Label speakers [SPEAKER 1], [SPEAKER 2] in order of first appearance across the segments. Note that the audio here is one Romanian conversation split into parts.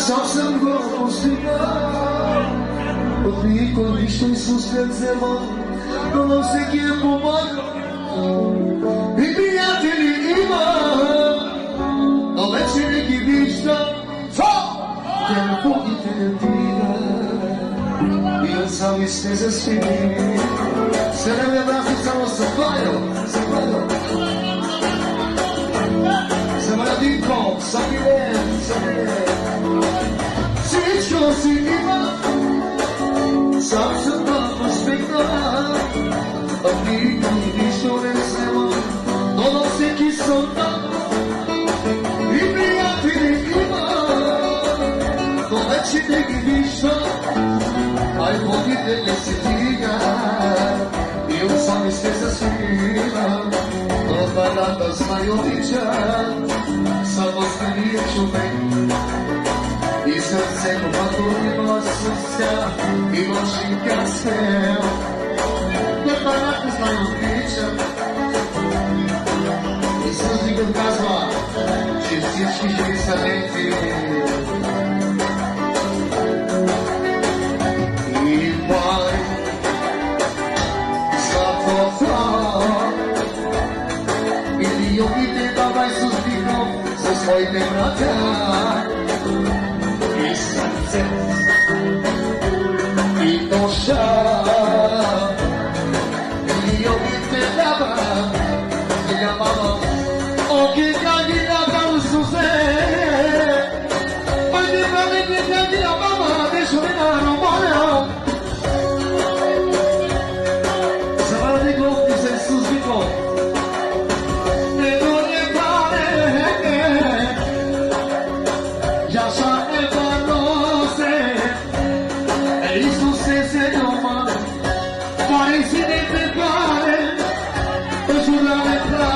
[SPEAKER 1] Sam sam go postigao, od nikoli što Isus kad zema, ono se je pomagao. I prijatelji ima, a veći neki višta, te ne pogite tira, i on sami ste za svimi. Se ne me vrati samo sa pajom, sa Maradinkom, sa Milem, sa Milem. Всичко си има, сам съм много спекна, а никой нищо не взема, но на всеки съм там. И приятели има, но вече не ги виждам, ай водите не се дига, и от сами се засвива, но дваната знай обича, само стария човек. И сърцето пътно има сърця, и нощинка свел. Непарата знай обичам. И сълзникът казва, че всички жени са леки. И пай златота, или обите давай с вино за своите братя. И сърце, и душа, и обите дава, и мама, оки каги на сузе, оки каги на мама, дешо на романа. Завади глупи се сузбико, него не пане, яша. Pare si deve fare, e sulla metà,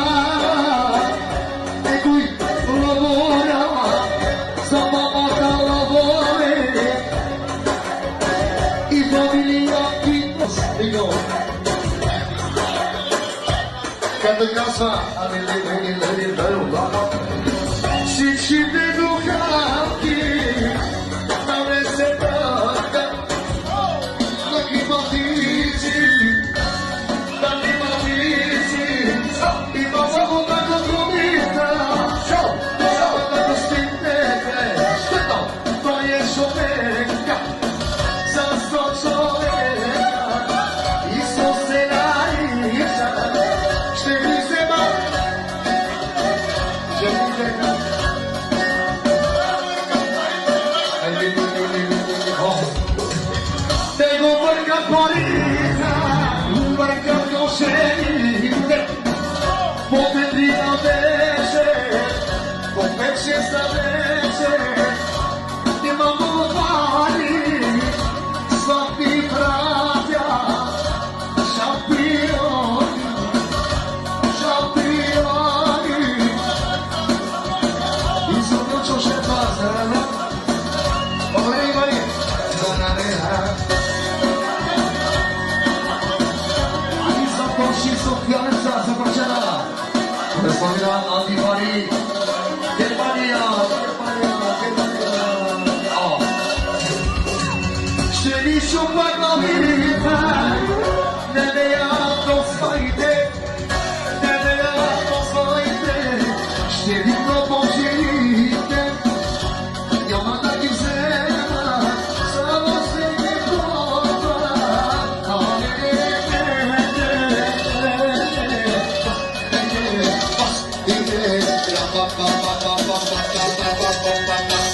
[SPEAKER 1] e qui lavora, sa mamma lavora, i famiglia qui dico, quando casa a ci vedo cacchi, avreste tocca, ma chi dici? Respondrá Antifari, Germania, Șterișu Parlamenta, Nenea Tosfaite, Nenea Tosfaite, Șterișu Poșerite, Iamata Gizena, Sava Sene Kota, Ba ba ba ba ba ba ba ba ba ba ba ba.